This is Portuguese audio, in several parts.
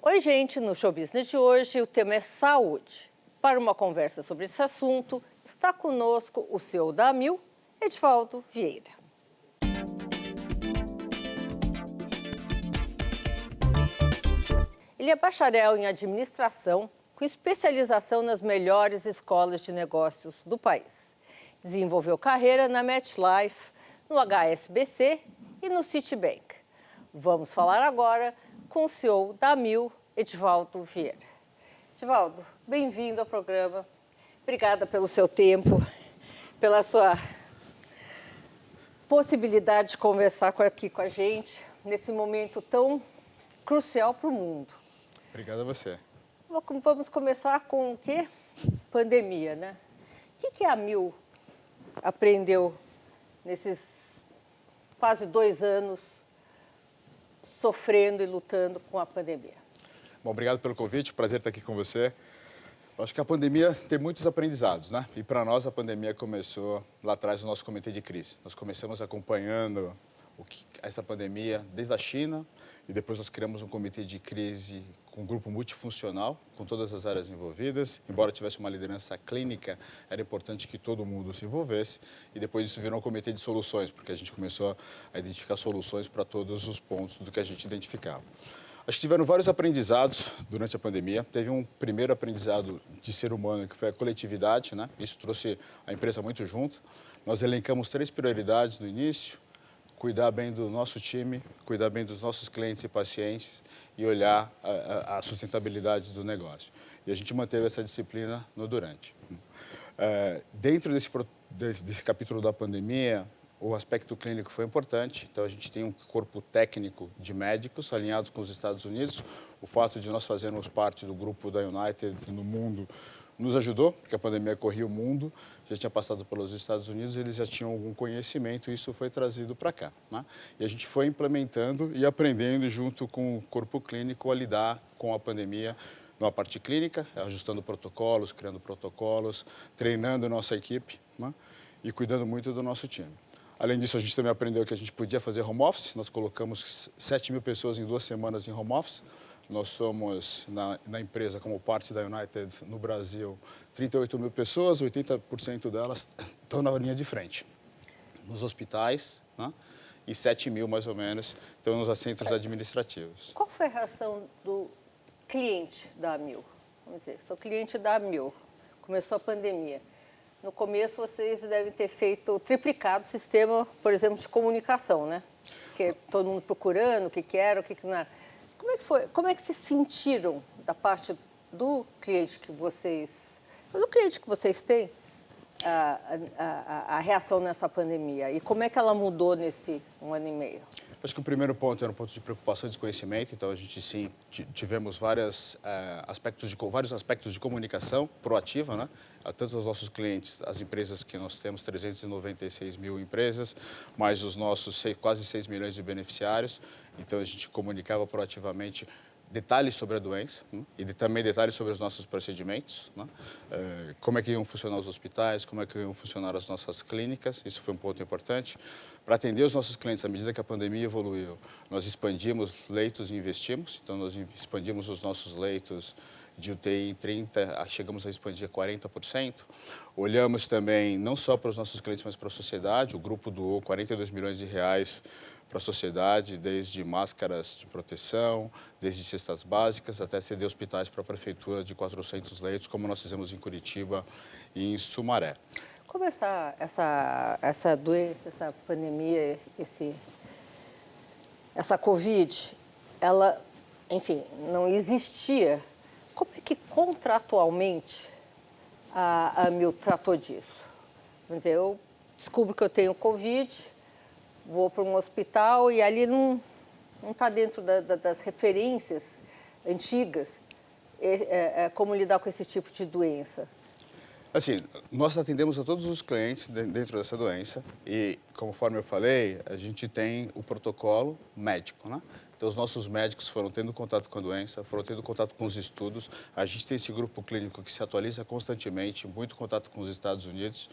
Oi, gente, no Show Business de hoje o tema é saúde. Para uma conversa sobre esse assunto, está conosco o CEO da Amil, Edivaldo Vieira. Ele é bacharel em administração, com especialização nas melhores escolas de negócios do país. Desenvolveu carreira na MetLife, no HSBC e no Citibank. Vamos falar agora com o CEO da Amil, Edivaldo Vieira. Edivaldo, bem-vindo ao programa. Obrigada pelo seu tempo, pela sua possibilidade de conversar aqui com a gente nesse momento tão crucial para o mundo. Obrigado a você. Vamos começar com o quê? Pandemia, né? O que a Amil aprendeu nesses quase 2 anos sofrendo e lutando com a pandemia? Bom, obrigado pelo convite, prazer estar aqui com você. Eu acho que a pandemia tem muitos aprendizados, né? E para nós a pandemia começou lá atrás no nosso comitê de crise. Nós começamos acompanhando essa pandemia desde a China e depois nós criamos um comitê de crise com um grupo multifuncional, com todas as áreas envolvidas. Embora tivesse uma liderança clínica, era importante que todo mundo se envolvesse. E depois isso virou um comitê de soluções, porque a gente começou a identificar soluções para todos os pontos do que a gente identificava. Acho que tiveram vários aprendizados durante a pandemia. Teve um primeiro aprendizado de ser humano, que foi a coletividade, né? Isso trouxe a empresa muito junto. Nós elencamos 3 prioridades no início: cuidar bem do nosso time, cuidar bem dos nossos clientes e pacientes e olhar a sustentabilidade do negócio. E a gente manteve essa disciplina no durante. Dentro desse capítulo da pandemia, o aspecto clínico foi importante. Então, a gente tem um corpo técnico de médicos alinhados com os Estados Unidos. O fato de nós fazermos parte do grupo da United no mundo nos ajudou, porque a pandemia corria o mundo, já tinha passado pelos Estados Unidos, eles já tinham algum conhecimento e isso foi trazido para cá, né? E a gente foi implementando e aprendendo junto com o corpo clínico a lidar com a pandemia na parte clínica, ajustando protocolos, criando protocolos, treinando nossa equipe, né? E cuidando muito do nosso time. Além disso, a gente também aprendeu que a gente podia fazer home office. Nós colocamos 7.000 pessoas em 2 semanas em home office. Nós somos, na empresa, como parte da United no Brasil, 38.000 pessoas, 80% delas estão na linha de frente. Nos hospitais, né? E 7.000, mais ou menos, estão nos centros administrativos. Qual foi a reação do cliente da Amil? Vamos dizer, sou cliente da Amil, começou a pandemia. No começo, vocês devem ter triplicado o sistema, por exemplo, de comunicação, né? Que todo mundo procurando o que era, o que não era. Como é que foi? Como é que se sentiram da parte do cliente que vocês têm, a reação nessa pandemia? E como é que ela mudou nesse 1 ano e meio? Acho que o primeiro ponto era um ponto de preocupação e desconhecimento. Então, a gente, sim, tivemos vários aspectos de comunicação proativa, né? Tanto os nossos clientes, as empresas que nós temos, 396 mil empresas, mais os nossos quase 6 milhões de beneficiários. Então, a gente comunicava proativamente detalhes sobre a doença, né? E também detalhes sobre os nossos procedimentos, né? Como é que iam funcionar os hospitais, como é que iam funcionar as nossas clínicas. Isso foi um ponto importante. Para atender os nossos clientes, à medida que a pandemia evoluiu, nós expandimos leitos e investimos. Então, nós expandimos os nossos leitos de UTI em 30%, chegamos a expandir a 40%. Olhamos também não só para os nossos clientes, mas para a sociedade. O grupo doou 42 milhões de reais para a sociedade, desde máscaras de proteção, desde cestas básicas, até ceder hospitais para a prefeitura de 400 leitos, como nós fizemos em Curitiba e em Sumaré. Como essa doença, essa pandemia, essa Covid, ela, enfim, não existia. Como é que contratualmente a Amil tratou disso? Vamos dizer, eu descubro que eu tenho Covid, vou para um hospital e ali não está dentro das referências antigas como lidar com esse tipo de doença. Assim, nós atendemos a todos os clientes dentro dessa doença e, conforme eu falei, a gente tem o protocolo médico, né? Então, os nossos médicos foram tendo contato com a doença, foram tendo contato com os estudos. A gente tem esse grupo clínico que se atualiza constantemente, muito contato com os Estados Unidos.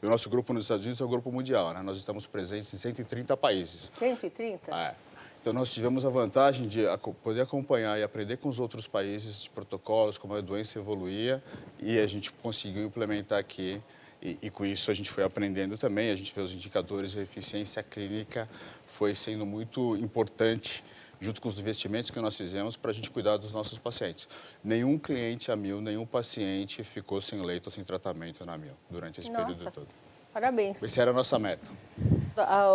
E o nosso grupo nos Estados Unidos é o grupo mundial, né? Nós estamos presentes em 130 países. 130? É. Então, nós tivemos a vantagem de poder acompanhar e aprender com os outros países de protocolos, como a doença evoluía, e a gente conseguiu implementar aqui. E com isso a gente foi aprendendo também, a gente vê os indicadores de eficiência clínica, foi sendo muito importante, junto com os investimentos que nós fizemos, para a gente cuidar dos nossos pacientes. Nenhum cliente Amil, nenhum paciente ficou sem leito ou sem tratamento na Amil durante esse período todo. Parabéns. Essa era a nossa meta.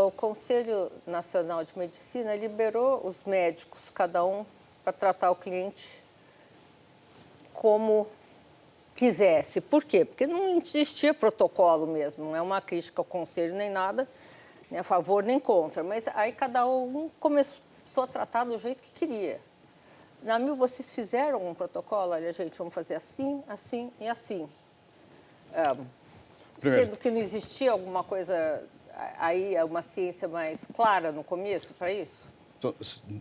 O Conselho Nacional de Medicina liberou os médicos, cada um, para tratar o cliente como quisesse. Por quê? Porque não existia protocolo mesmo, não é uma crítica ao Conselho nem nada, nem a favor nem contra. Mas aí cada um começou a tratar do jeito que queria. Na Amil, vocês fizeram um protocolo? Olha, gente, vamos fazer assim, assim e assim. Sendo que não existia alguma coisa aí, uma ciência mais clara no começo para isso?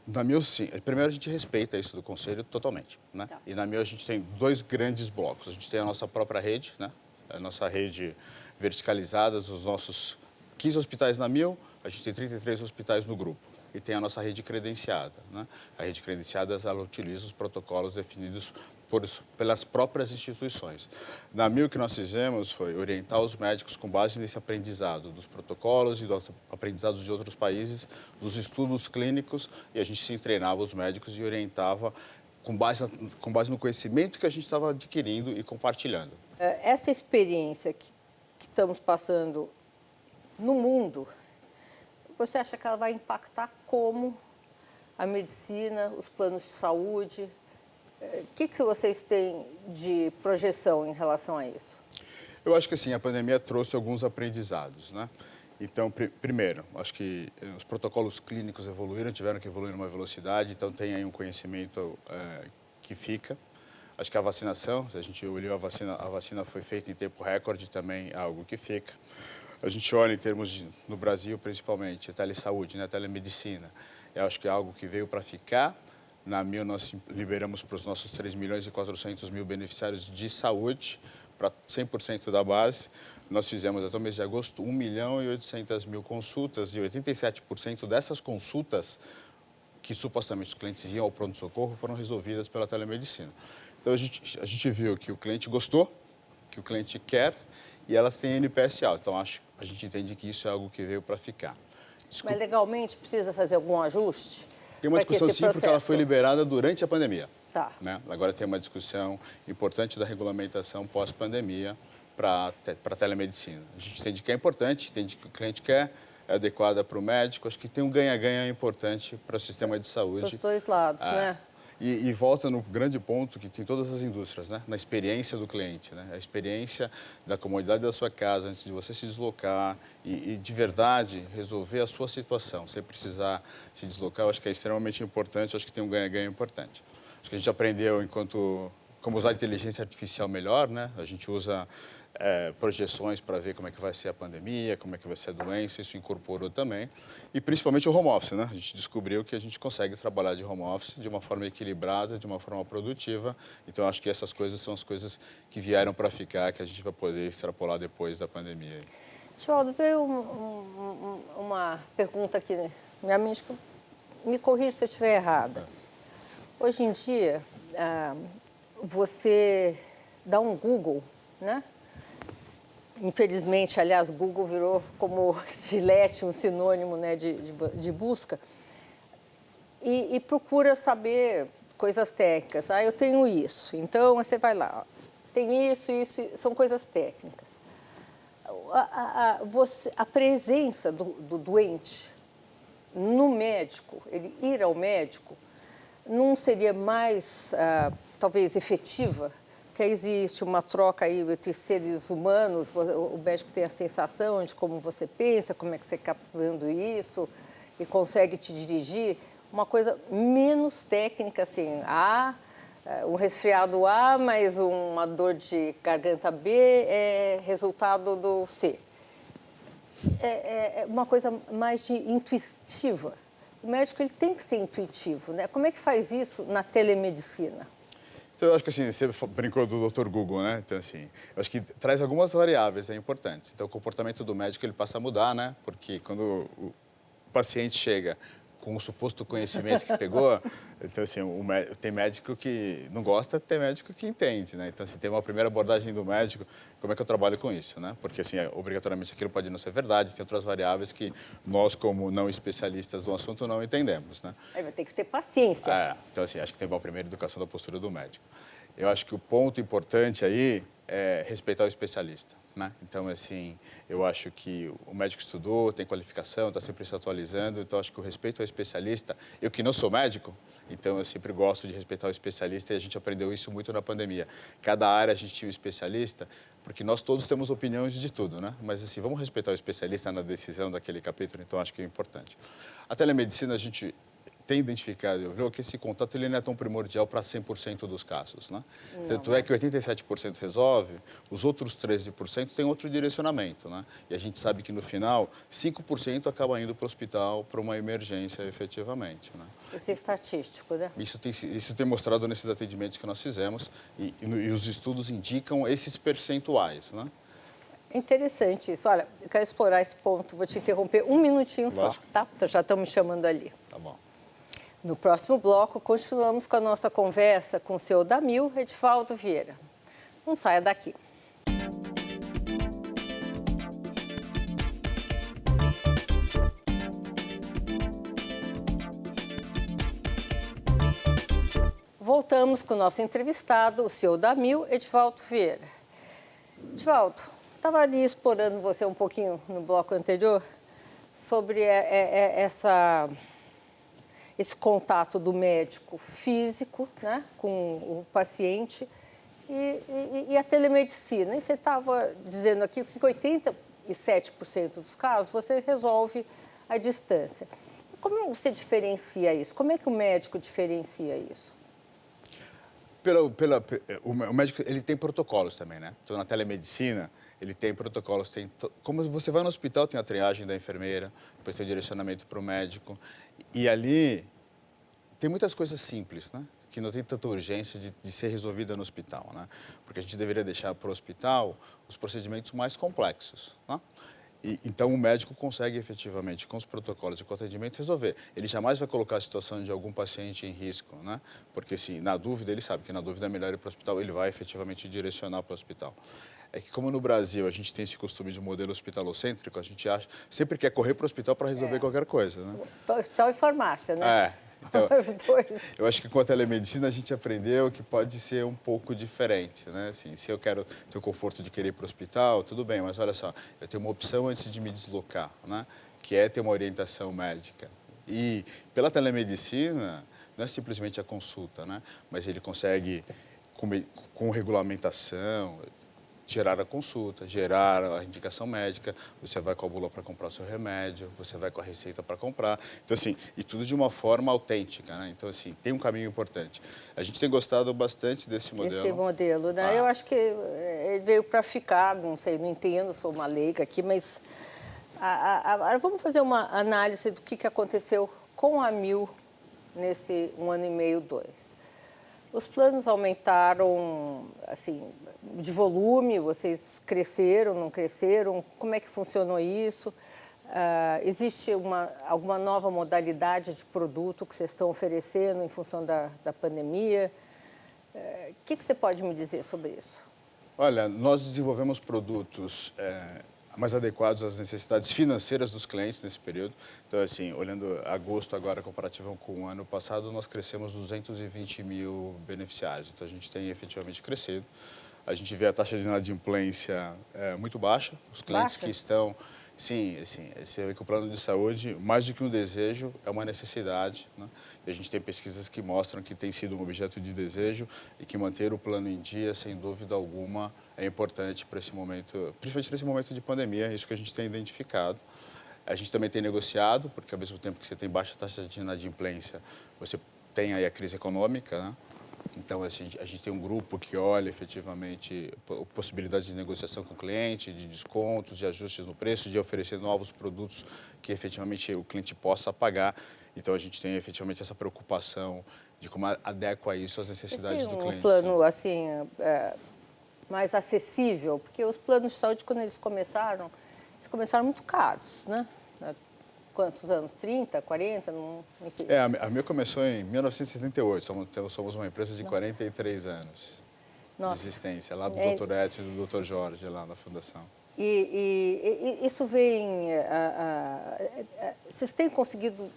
Na Amil, sim. Primeiro, a gente respeita isso do Conselho totalmente, né? Tá. E na Amil a gente tem dois grandes blocos. A gente tem a nossa própria rede, né? A nossa rede verticalizada, os nossos 15 hospitais na Amil, a gente tem 33 hospitais no grupo. E tem a nossa rede credenciada, né? A rede credenciada, ela utiliza os protocolos definidos pelas próprias instituições. Na Amil, o que nós fizemos foi orientar os médicos com base nesse aprendizado dos protocolos e dos aprendizados de outros países, dos estudos clínicos, e a gente se treinava os médicos e orientava com base no conhecimento que a gente estava adquirindo e compartilhando. Essa experiência que estamos passando no mundo, você acha que ela vai impactar como a medicina, os planos de saúde? O que vocês têm de projeção em relação a isso? Eu acho que assim, a pandemia trouxe alguns aprendizados, né? Então, primeiro, acho que os protocolos clínicos evoluíram, tiveram que evoluir numa velocidade, então tem aí um conhecimento que fica. Acho que a vacinação, se a gente olhou a vacina foi feita em tempo recorde, também é algo que fica. A gente olha em termos, no Brasil principalmente, a telesaúde, né, a telemedicina. Eu acho que é algo que veio para ficar. Na Amil, nós liberamos para os nossos 3.400.000 beneficiários de saúde, para 100% da base. Nós fizemos, até o mês de agosto, 1.800.000 consultas, e 87% dessas consultas, que supostamente os clientes iam ao pronto-socorro, foram resolvidas pela telemedicina. Então, a gente viu que o cliente gostou, que o cliente quer, e elas têm NPS alto. Então, a gente entende que isso é algo que veio para ficar. Mas legalmente precisa fazer algum ajuste? Tem uma discussão sim, porque ela foi liberada durante a pandemia. Tá. Né? Agora tem uma discussão importante da regulamentação pós-pandemia para a telemedicina. A gente entende que é importante, entende que o cliente quer, é adequada para o médico. Acho que tem um ganha-ganha importante para o sistema de saúde. Dos dois lados, né? E volta no grande ponto que tem todas as indústrias, né? Na experiência do cliente, né? A experiência da comodidade da sua casa antes de você se deslocar e de verdade resolver a sua situação, sem precisar se deslocar. Eu acho que é extremamente importante, acho que tem um ganha-ganha importante. Acho que a gente aprendeu como usar a inteligência artificial melhor, né? A gente usa projeções para ver como é que vai ser a pandemia, como é que vai ser a doença, isso incorporou também. E principalmente o home office, né? A gente descobriu que a gente consegue trabalhar de home office de uma forma equilibrada, de uma forma produtiva. Então, acho que essas coisas são as coisas que vieram para ficar, que a gente vai poder extrapolar depois da pandemia. Osvaldo, veio uma pergunta aqui, minha amiga, me corrija se eu estiver errada. Hoje em dia, você dá um Google, né? Infelizmente, aliás, Google virou como Gillette, um sinônimo, né, de busca, e procura saber coisas técnicas. Eu tenho isso, então você vai lá, tem isso, são coisas técnicas. A presença do doente no médico, ele ir ao médico, não seria mais, talvez, efetiva? Que existe uma troca aí entre seres humanos, o médico tem a sensação de como você pensa, como é que você está captando isso, e consegue te dirigir. Uma coisa menos técnica, assim, um resfriado A, mais uma dor de garganta B é resultado do C. É uma coisa mais intuitiva. O médico ele tem que ser intuitivo, né? Como é que faz isso na telemedicina? Então, eu acho que assim, você brincou do Dr. Google, né? Então, assim, eu acho que traz algumas variáveis importantes. Então, o comportamento do médico ele passa a mudar, né? Porque quando o paciente chega com o suposto conhecimento que pegou. Então, assim, tem médico que não gosta, tem médico que entende, né? Então, assim, tem uma primeira abordagem do médico, como é que eu trabalho com isso, né? Porque, assim, obrigatoriamente aquilo pode não ser verdade, tem outras variáveis que nós, como não especialistas do assunto, não entendemos, né? Aí vai ter que ter paciência. Então, assim, acho que tem uma primeira educação da postura do médico. Eu acho que o ponto importante aí é respeitar o especialista, né? Então, assim, eu acho que o médico estudou, tem qualificação, está sempre se atualizando, então acho que o respeito ao especialista, eu que não sou médico, então eu sempre gosto de respeitar o especialista e a gente aprendeu isso muito na pandemia. Cada área a gente tinha um especialista, porque nós todos temos opiniões de tudo, né? Mas, assim, vamos respeitar o especialista na decisão daquele capítulo, então acho que é importante. A telemedicina, a gente tem identificado, viu, que esse contato ele não é tão primordial para 100% dos casos, né? Tanto é que 87% resolve, os outros 13% têm outro direcionamento, né? E a gente sabe que no final, 5% acaba indo para o hospital para uma emergência efetivamente, né? Isso é estatístico, né? Isso tem mostrado nesses atendimentos que nós fizemos e os estudos indicam esses percentuais, né? Interessante isso. Olha, eu quero explorar esse ponto, vou te interromper um minutinho só, tá? Então, já estão me chamando ali. Tá bom. No próximo bloco, continuamos com a nossa conversa com o senhor Damil Edivaldo Vieira. Não saia daqui. Voltamos com o nosso entrevistado, o senhor Damil Edivaldo Vieira. Edivaldo, estava ali explorando você um pouquinho no bloco anterior sobre esse contato do médico físico, né, com o paciente e a telemedicina. E você estava dizendo aqui que 87% dos casos você resolve à distância. Como você diferencia isso? Como é que o médico diferencia isso? O médico ele tem protocolos também, né? Então, na telemedicina, ele tem protocolos. Como você vai no hospital, tem a triagem da enfermeira, depois tem o direcionamento para o médico. E ali tem muitas coisas simples, né? Que não tem tanta urgência de ser resolvida no hospital, né? Porque a gente deveria deixar para o hospital os procedimentos mais complexos, né? Então, o médico consegue efetivamente, com os protocolos e com o atendimento, resolver. Ele jamais vai colocar a situação de algum paciente em risco, né? Porque, se na dúvida, ele sabe que na dúvida é melhor ir para o hospital, ele vai efetivamente direcionar para o hospital. É que, como no Brasil a gente tem esse costume de modelo hospitalocêntrico, a gente sempre quer correr para o hospital para resolver qualquer coisa, né? Hospital e farmácia, né? Então, eu acho que com a telemedicina a gente aprendeu que pode ser um pouco diferente, né? Assim, se eu quero ter o conforto de querer ir para o hospital, tudo bem, mas olha só, eu tenho uma opção antes de me deslocar, né? Que é ter uma orientação médica. E pela telemedicina, não é simplesmente a consulta, né? Mas ele consegue, com regulamentação, gerar a consulta, gerar a indicação médica, você vai com a bula para comprar o seu remédio, você vai com a receita para comprar. Então, assim, e tudo de uma forma autêntica, né? Então, assim, tem um caminho importante. A gente tem gostado bastante desse modelo. Esse modelo, né? Eu acho que ele veio para ficar, não sei, não entendo, sou uma leiga aqui, mas agora vamos fazer uma análise do que aconteceu com a Amil nesse 1 ano e meio, 2. Os planos aumentaram, assim, de volume, vocês cresceram, não cresceram? Como é que funcionou isso? Existe alguma nova modalidade de produto que vocês estão oferecendo em função da pandemia? O que você pode me dizer sobre isso? Olha, nós desenvolvemos produtos mais adequados às necessidades financeiras dos clientes nesse período. Então, assim, olhando agosto agora, comparativo com o ano passado, nós crescemos 220 mil beneficiários. Então, a gente tem efetivamente crescido. A gente vê a taxa de inadimplência muito baixa. Os clientes que estão... Sim, assim, você vê que o plano de saúde, mais do que um desejo, é uma necessidade, né? E a gente tem pesquisas que mostram que tem sido um objeto de desejo e que manter o plano em dia, sem dúvida alguma, é importante para esse momento, principalmente nesse momento de pandemia, é isso que a gente tem identificado. A gente também tem negociado, porque ao mesmo tempo que você tem baixa taxa de inadimplência, você tem aí a crise econômica, né? Então, a gente tem um grupo que olha efetivamente possibilidades de negociação com o cliente, de descontos, de ajustes no preço, de oferecer novos produtos que efetivamente o cliente possa pagar. Então, a gente tem efetivamente essa preocupação de como adequa isso às necessidades do cliente. Um plano, assim, mais acessível? Porque os planos de saúde, quando eles começaram muito caros, né? quantos anos? 30, 40? Não, enfim. A minha começou em 1978, somos uma empresa de 43 anos de existência, lá do Dr. Edson e do Dr. Jorge, lá na fundação. E isso vem... vocês têm conseguido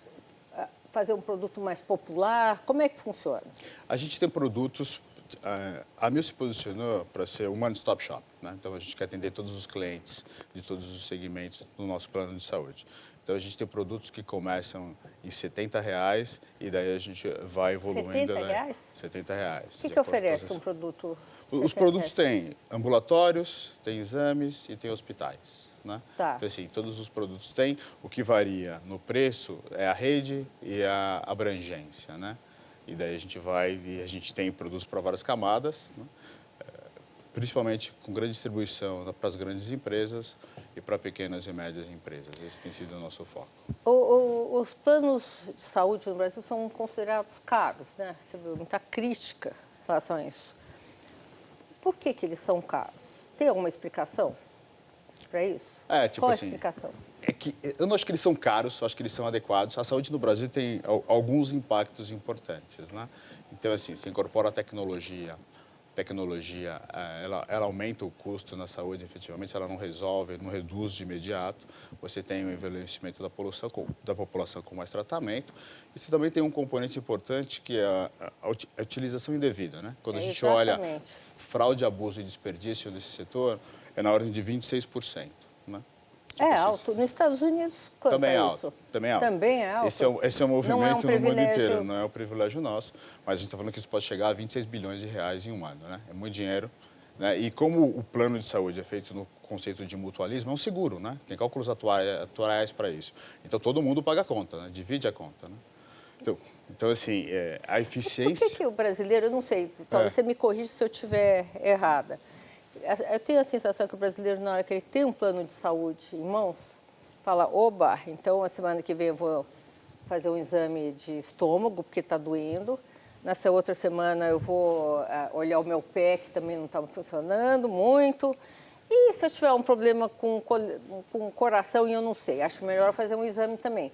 fazer um produto mais popular? Como é que funciona? A gente tem produtos... A Amil se posicionou para ser um one-stop shop, né? Então, a gente quer atender todos os clientes de todos os segmentos do nosso plano de saúde. Então, a gente tem produtos que começam em R$70 e daí a gente vai evoluindo. R$70? Né? R$70. O que oferece um produto? Os produtos têm ambulatórios, têm exames e têm hospitais. Né? Tá. Então, assim, todos os produtos têm. O que varia no preço é a rede e a abrangência, né? E daí a gente tem produtos para várias camadas, né? Principalmente com grande distribuição para as grandes empresas e para pequenas e médias empresas. Esse tem sido o nosso foco. Os planos de saúde no Brasil são considerados caros, né? Você viu muita crítica em relação a isso. Por que eles são caros? Tem alguma explicação para isso? Qual a explicação? Eu não acho que eles são caros, eu acho que eles são adequados. A saúde no Brasil tem alguns impactos importantes, né? Então, assim, se incorpora a tecnologia, ela aumenta o custo na saúde, efetivamente, ela não resolve, não reduz de imediato. Você tem o envelhecimento da população com mais tratamento. E você também tem um componente importante que é a utilização indevida, né? Quando a gente olha fraude, abuso e desperdício nesse setor, é na ordem de 26%, né? É alto. Nos Estados Unidos, quanto também é alto, isso? Também é alto. Também é alto? Esse é um movimento no mundo inteiro, não é um privilégio privilégio nosso, mas a gente está falando que isso pode chegar a 26 bilhões de reais em um ano, né? É muito dinheiro, né? E como o plano de saúde é feito no conceito de mutualismo, é um seguro, né? Tem cálculos atuariais para isso. Então, todo mundo paga a conta, né? Divide a conta, né? Então assim, a eficiência... Por que o brasileiro, eu não sei, talvez você me corrija se eu estiver errada. Eu tenho a sensação que o brasileiro, na hora que ele tem um plano de saúde em mãos, fala, oba, então a semana que vem eu vou fazer um exame de estômago, porque está doendo. Nessa outra semana eu vou olhar o meu pé, que também não estava funcionando muito. E se eu tiver um problema com o coração e eu não sei, acho melhor fazer um exame também.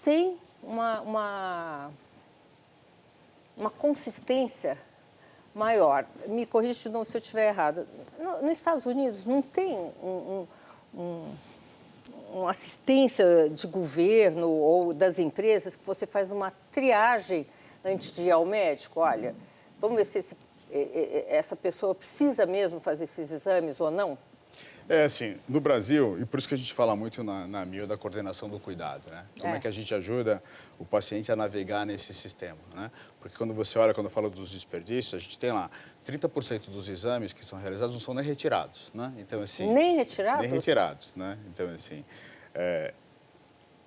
Sem uma consistência maior. Me corrija de novo se eu estiver errado. Nos Estados Unidos não tem uma assistência de governo ou das empresas que você faz uma triagem antes de ir ao médico? Olha, vamos ver se essa pessoa precisa mesmo fazer esses exames ou não? Assim, no Brasil, e por isso que a gente fala muito na Amil da coordenação do cuidado, né? Como é que a gente ajuda o paciente a navegar nesse sistema, né? Porque quando você olha, quando eu falo dos desperdícios, a gente tem lá 30% dos exames que são realizados não são nem retirados, né? Então, assim... Nem retirados? Nem retirados, né? Então, assim,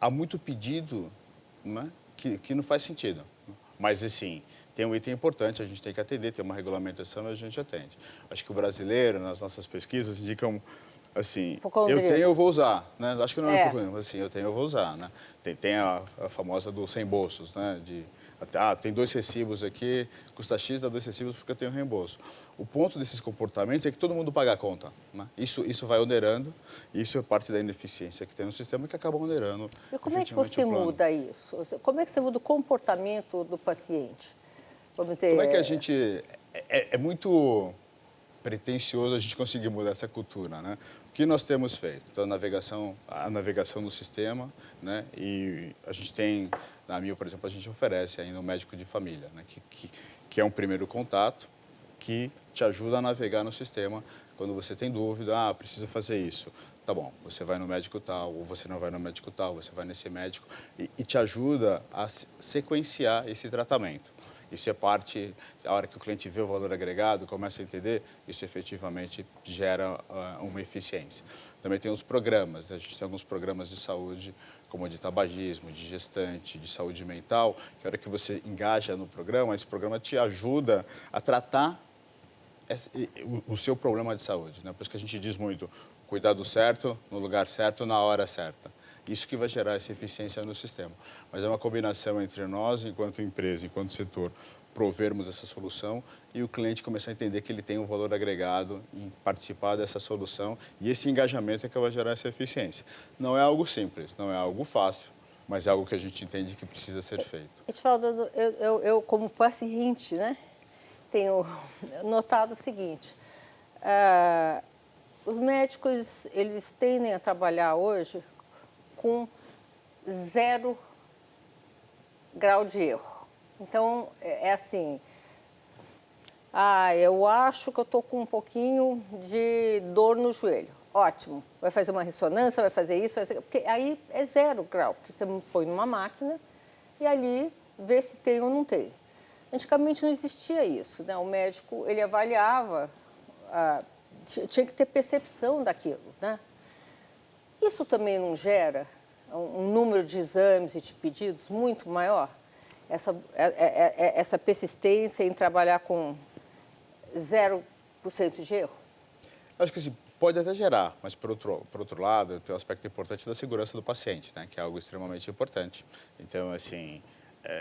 há muito pedido, né, que não faz sentido. Mas, assim, tem um item importante, a gente tem que atender, tem uma regulamentação e a gente atende. Acho que o brasileiro, nas nossas pesquisas, indicam... Assim, eu tenho, eu vou usar, né? Acho que não é um pouco, mas assim, eu tenho, eu vou usar, né? Tem a famosa dos reembolsos, né? Tem 2 recibos aqui, custa X, dá 2 recibos porque eu tenho reembolso. O ponto desses comportamentos é que todo mundo paga a conta, né? Isso vai onerando, isso é parte da ineficiência que tem no sistema que acaba onerando. E como é que você muda isso? Como é que você muda o comportamento do paciente? Vamos dizer... Como é que a gente... É muito pretensioso a gente conseguir mudar essa cultura, né? O que nós temos feito? Então, a navegação no sistema, né? E a gente tem, na Amil, por exemplo, a gente oferece ainda um médico de família, né? Que é um primeiro contato que te ajuda a navegar no sistema quando você tem dúvida, preciso fazer isso. Tá bom, você vai no médico tal, ou você não vai no médico tal, você vai nesse médico e te ajuda a sequenciar esse tratamento. Isso é parte, a hora que o cliente vê o valor agregado, começa a entender, isso efetivamente gera uma eficiência. Também tem os programas, né? A gente tem alguns programas de saúde, como de tabagismo, de gestante, de saúde mental, que a hora que você engaja no programa, esse programa te ajuda a tratar o seu problema de saúde, né? Por isso que a gente diz muito, cuidado certo, no lugar certo, na hora certa. Isso que vai gerar essa eficiência no sistema. Mas é uma combinação entre nós, enquanto empresa, enquanto setor, provermos essa solução e o cliente começar a entender que ele tem um valor agregado em participar dessa solução e esse engajamento é que vai gerar essa eficiência. Não é algo simples, não é algo fácil, mas é algo que a gente entende que precisa ser feito. Edivaldo, eu como paciente, né, tenho notado o seguinte, os médicos, eles tendem a trabalhar hoje com 0 grau de erro. Então, é assim, eu acho que eu estou com um pouquinho de dor no joelho. Ótimo, vai fazer uma ressonância, vai fazer isso, porque aí é 0 grau, porque você põe numa máquina e ali vê se tem ou não tem. Antigamente não existia isso, né? O médico, ele avaliava, tinha que ter percepção daquilo, né? Isso também não gera um número de exames e de pedidos muito maior? Essa persistência em trabalhar com 0% de erro? Acho que assim, pode até gerar, mas por outro lado, tem um aspecto importante da segurança do paciente, né, que é algo extremamente importante. Então, assim,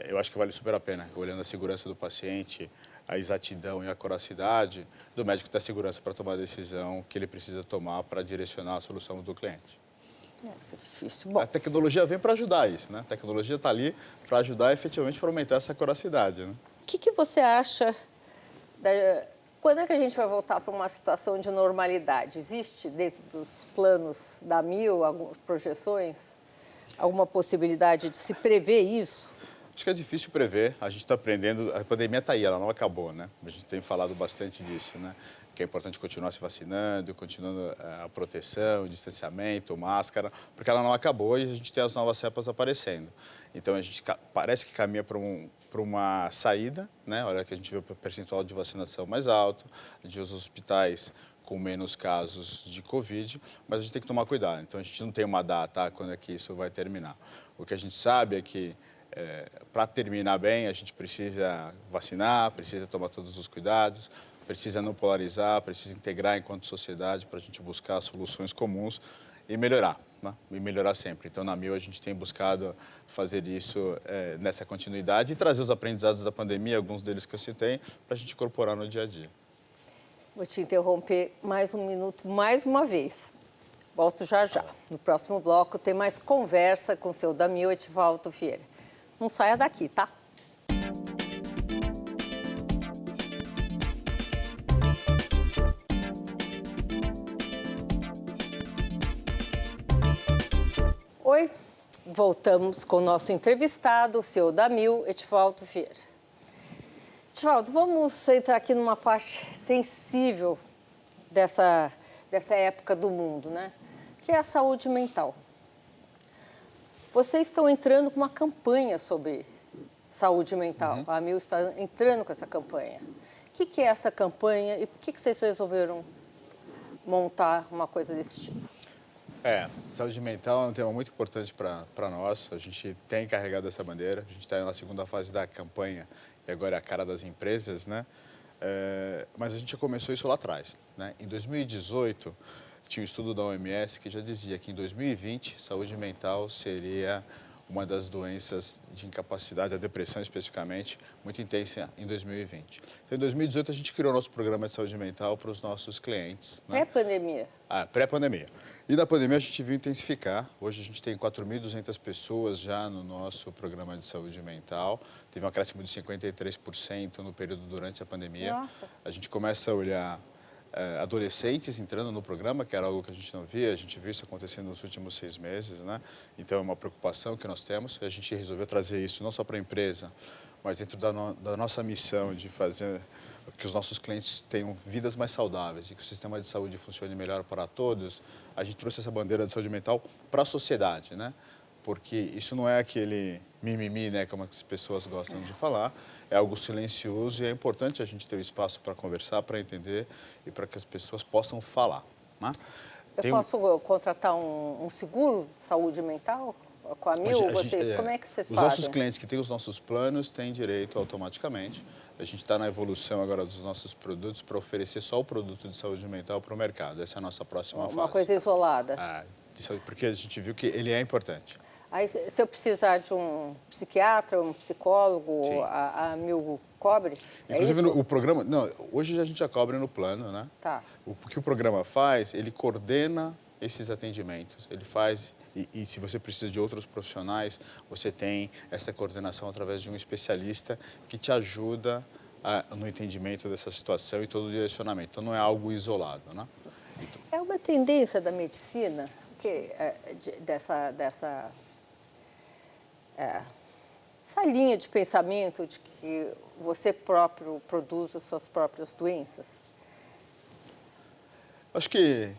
eu acho que vale super a pena, olhando a segurança do paciente, a exatidão e a coracidade do médico ter a segurança para tomar a decisão que ele precisa tomar para direcionar a solução do cliente. É difícil. Bom, A tecnologia vem para ajudar isso, né? A tecnologia está ali para ajudar efetivamente para aumentar essa coracidade, né? o que você acha, quando é que a gente vai voltar para uma situação de normalidade? Existe dentro dos planos da Amil, algumas projeções, alguma possibilidade de se prever isso? Acho que é difícil prever, a gente está aprendendo, a pandemia está aí, ela não acabou, né? A gente tem falado bastante disso, né? Que é importante continuar se vacinando, continuando a proteção, o distanciamento, máscara, porque ela não acabou e a gente tem as novas cepas aparecendo. Então, a gente parece que caminha para uma saída, né? Olha que a gente vê o percentual de vacinação mais alto, a gente vê os hospitais com menos casos de Covid, mas a gente tem que tomar cuidado. Então, a gente não tem uma data quando é que isso vai terminar. O que a gente sabe é que, para terminar bem, a gente precisa vacinar, precisa tomar todos os cuidados, precisa não polarizar, precisa integrar enquanto sociedade para a gente buscar soluções comuns e melhorar, né? E melhorar sempre. Então, na Amil, a gente tem buscado fazer isso nessa continuidade e trazer os aprendizados da pandemia, alguns deles que eu citei, para a gente incorporar no dia a dia. Vou te interromper mais um minuto, mais uma vez. Volto já já. No próximo bloco tem mais conversa com o seu da Amil, Edivaldo Vieira. Não saia daqui, tá? Oi, voltamos com o nosso entrevistado, o CEO da Amil, Edivaldo Vieira. Edivaldo, vamos entrar aqui numa parte sensível dessa época do mundo, né? Que é a saúde mental. Vocês estão entrando com uma campanha sobre saúde mental. A Amil está entrando com essa campanha. O que é essa campanha e por que vocês resolveram montar uma coisa desse tipo? Saúde mental é um tema muito importante para nós. A gente tem carregado essa bandeira. A gente está na segunda fase da campanha e agora é a cara das empresas, né? Mas a gente já começou isso lá atrás, né? Em 2018, tinha um estudo da OMS que já dizia que em 2020, saúde mental seria uma das doenças de incapacidade, a depressão especificamente, muito intensa em 2020. Então, em 2018, a gente criou nosso programa de saúde mental para os nossos clientes, né? Pré-pandemia? Pré-pandemia. E na pandemia a gente viu intensificar. Hoje a gente tem 4.200 pessoas já no nosso programa de saúde mental. Teve um acréscimo de 53% no período durante a pandemia. Nossa. A gente começa a olhar adolescentes entrando no programa, que era algo que a gente não via. A gente viu isso acontecendo nos últimos 6 meses, né? Então é uma preocupação que nós temos. A gente resolveu trazer isso não só para a empresa, mas dentro da nossa missão de fazer que os nossos clientes tenham vidas mais saudáveis e que o sistema de saúde funcione melhor para todos. A gente trouxe essa bandeira de saúde mental para a sociedade, né? Porque isso não é aquele mimimi, né, como as pessoas gostam de falar, é algo silencioso e é importante a gente ter o espaço para conversar, para entender e para que as pessoas possam falar, né? Eu posso contratar um seguro de saúde mental com a Amil? Como é que vocês fazem? Os nossos clientes que têm os nossos planos têm direito automaticamente. A gente está na evolução agora dos nossos produtos para oferecer só o produto de saúde mental para o mercado. Essa é a nossa próxima fase. Uma coisa isolada. Porque a gente viu que ele é importante. Aí, se eu precisar de um psiquiatra, um psicólogo, a Amil cobre? Inclusive, o programa... Não, hoje a gente já cobre no plano, né? Tá. O que o programa faz, ele coordena esses atendimentos. Ele faz E se você precisa de outros profissionais, você tem essa coordenação através de um especialista que te ajuda no entendimento dessa situação e todo o direcionamento. Então, não é algo isolado, né? É uma tendência da medicina essa linha de pensamento de que você próprio produz as suas próprias doenças? Acho que,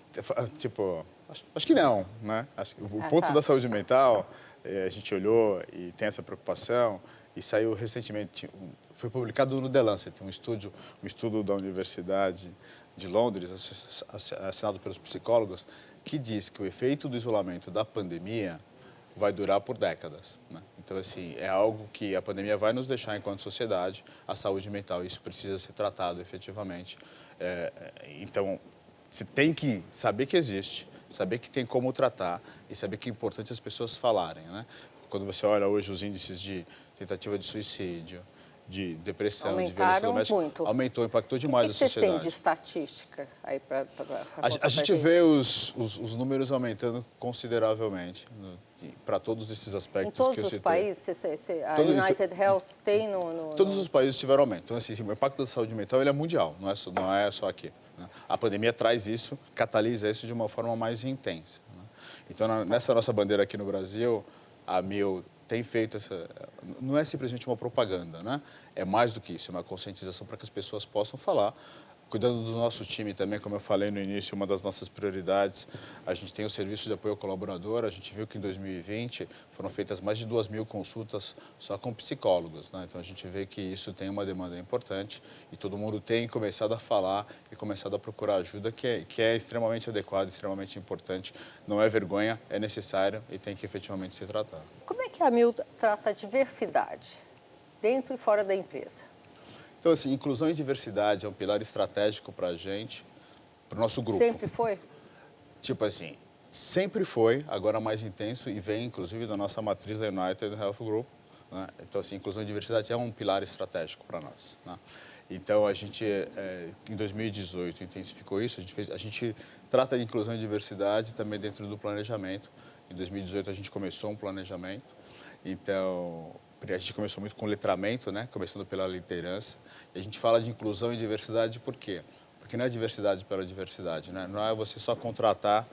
acho que não, né? Acho que o ponto da saúde mental, a gente olhou e tem essa preocupação, e saiu recentemente, foi publicado no The Lancet, um estudo da Universidade de Londres, assinado pelos psicólogos, que diz que o efeito do isolamento da pandemia vai durar por décadas, né? Então, assim, é algo que a pandemia vai nos deixar enquanto sociedade, a saúde mental, isso precisa ser tratado efetivamente. Então, você tem que saber que existe, saber que tem como tratar e saber que é importante as pessoas falarem, né? Quando você olha hoje os índices de tentativa de suicídio, de depressão, de violência doméstica, muito. aumentou, impactou demais a sociedade. O que vocês têm de estatística aí para A gente vê os números aumentando consideravelmente para todos esses aspectos que eu citei. Em todos os países, a United Health tem Todos os países tiveram aumento. Então, assim, o impacto da saúde mental ele é mundial, não é só aqui, né? A pandemia traz isso, catalisa isso de uma forma mais intensa, né? Então, nessa nossa bandeira aqui no Brasil, a Amil tem feito essa... Não é simplesmente uma propaganda, né? É mais do que isso, é uma conscientização para que as pessoas possam falar. Cuidando do nosso time também, como eu falei no início, uma das nossas prioridades, a gente tem o serviço de apoio ao colaborador. A gente viu que em 2020 foram feitas mais de 2.000 consultas só com psicólogos, né? Então, a gente vê que isso tem uma demanda importante e todo mundo tem começado a falar e começado a procurar ajuda, que é extremamente adequada, extremamente importante. Não é vergonha, é necessário e tem que efetivamente ser tratado. Como é que a Amil trata a diversidade dentro e fora da empresa? Então, assim, inclusão e diversidade é um pilar estratégico para a gente, para o nosso grupo. Sempre foi? Tipo assim, sempre foi, agora mais intenso e vem, inclusive, da nossa matriz da United Health Group, né? Então, assim, inclusão e diversidade é um pilar estratégico para nós, né? Então, a gente, em 2018, intensificou isso. A gente trata de inclusão e diversidade também dentro do planejamento. Em 2018, a gente começou um planejamento. Então, a gente começou muito com letramento, né? Começando pela liderança. E a gente fala de inclusão e diversidade por quê? Porque não é diversidade pela diversidade, né? Não é você só contratar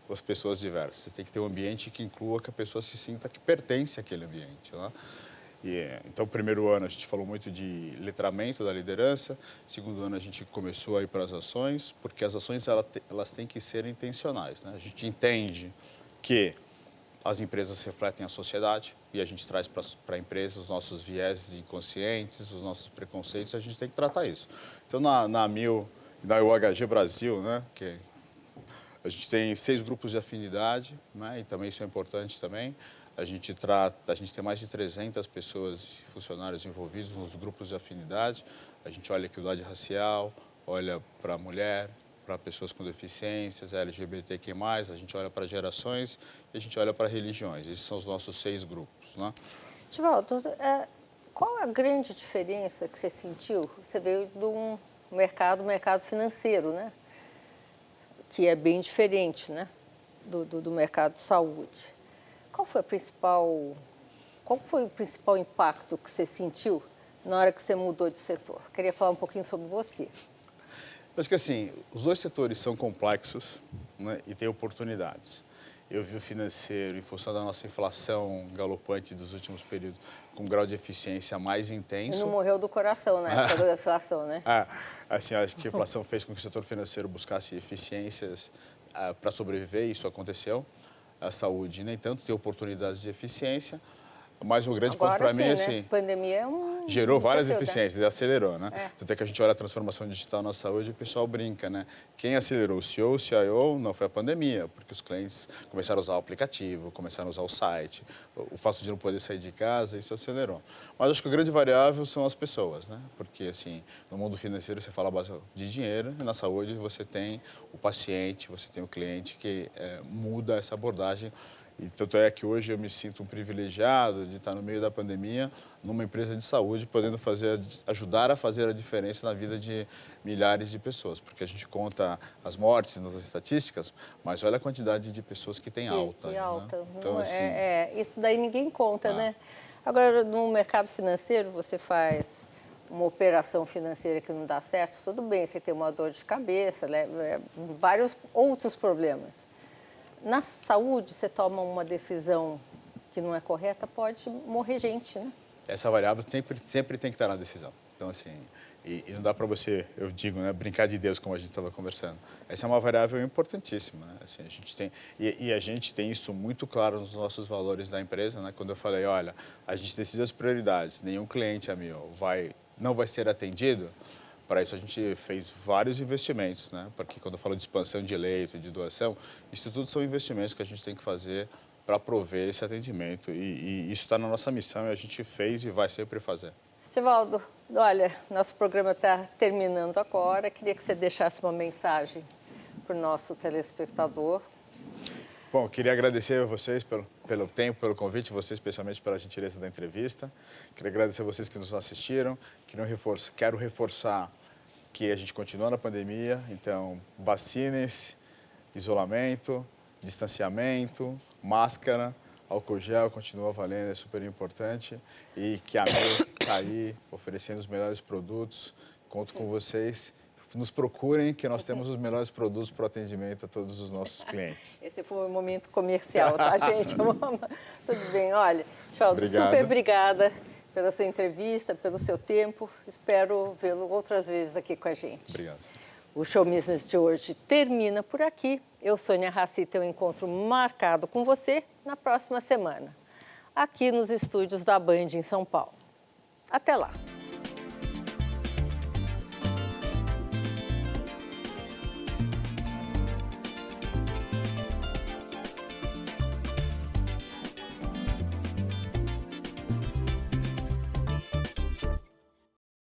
as pessoas diversas. Você tem que ter um ambiente que inclua, que a pessoa se sinta que pertence àquele ambiente, né? Então, o primeiro ano a gente falou muito de letramento da liderança. Segundo ano a gente começou a ir para as ações, porque as ações elas têm que ser intencionais, né? A gente entende que as empresas refletem a sociedade e a gente traz para a empresa os nossos vieses inconscientes, os nossos preconceitos, a gente tem que tratar isso. Então, na Amil e na UHG Brasil, né, que a gente tem 6 grupos de afinidade, né, e também isso é importante também. A gente tem mais de 300 pessoas, funcionários envolvidos nos grupos de afinidade. A gente olha a equidade racial, olha para a mulher, para pessoas com deficiências, LGBTQ+, a gente olha para gerações e a gente olha para religiões. Esses são os nossos 6 grupos, né? Divaldo, qual a grande diferença que você sentiu? Você veio de um mercado financeiro, né? Que é bem diferente, né? Do mercado de saúde. Qual foi o principal impacto que você sentiu na hora que você mudou de setor? Queria falar um pouquinho sobre você. Acho que assim, os 2 setores são complexos, né, e têm oportunidades. Eu vi o financeiro, em função da nossa inflação galopante dos últimos períodos, com um grau de eficiência mais intenso. E não morreu do coração na época da inflação, né? Assim, acho que a inflação fez com que o setor financeiro buscasse eficiências para sobreviver, e isso aconteceu. A saúde, nem tanto, tem oportunidades de eficiência. Mas o grande ponto para mim é assim... A pandemia gerou várias eficiências, acelerou, né? É. Tanto é que a gente olha a transformação digital na saúde e o pessoal brinca, né? Quem acelerou o CEO, o CIO, não foi a pandemia, porque os clientes começaram a usar o aplicativo, começaram a usar o site, o fato de não poder sair de casa, isso acelerou. Mas acho que a grande variável são as pessoas, né? Porque, assim, no mundo financeiro você fala base de dinheiro e na saúde você tem o paciente, você tem o cliente que muda essa abordagem. E tanto é que hoje eu me sinto um privilegiado de estar no meio da pandemia, numa empresa de saúde, podendo ajudar a fazer a diferença na vida de milhares de pessoas. Porque a gente conta as mortes nas estatísticas, mas olha a quantidade de pessoas que tem alta. Que alta. Né? Então, assim, isso daí ninguém conta, né? Agora, no mercado financeiro, você faz uma operação financeira que não dá certo, tudo bem, você tem uma dor de cabeça, né? Vários outros problemas. Na saúde, você toma uma decisão que não é correta, pode morrer gente, né? Essa variável sempre tem que estar na decisão. Então, assim, e não dá para você, eu digo, né, brincar de Deus, como a gente estava conversando. Essa é uma variável importantíssima, né? Assim, a gente tem, e a gente tem isso muito claro nos nossos valores da empresa, né? Quando eu falei, olha, a gente decide as prioridades, nenhum cliente meu não vai ser atendido. Para isso, a gente fez vários investimentos, né? Porque quando eu falo de expansão de leito, de doação, isso tudo são investimentos que a gente tem que fazer para prover esse atendimento. E isso está na nossa missão e a gente fez e vai sempre fazer. Divaldo, olha, nosso programa está terminando agora. Queria que você deixasse uma mensagem para o nosso telespectador. Bom, queria agradecer a vocês pelo tempo, pelo convite, você especialmente pela gentileza da entrevista. Queria agradecer a vocês que nos assistiram. Quero reforçar que a gente continua na pandemia, então vacinem-se, isolamento, distanciamento, máscara, álcool gel continua valendo, é super importante. E que a Amil está aí oferecendo os melhores produtos. Conto com vocês. Nos procurem, que nós temos os melhores produtos para o atendimento a todos os nossos clientes. Esse foi um momento comercial, tá, gente? Tudo bem, olha, Divaldo, super obrigada pela sua entrevista, pelo seu tempo. Espero vê-lo outras vezes aqui com a gente. Obrigado. O Show Business de hoje termina por aqui. Eu, Sônia Raci, tenho um encontro marcado com você na próxima semana, aqui nos estúdios da Band em São Paulo. Até lá!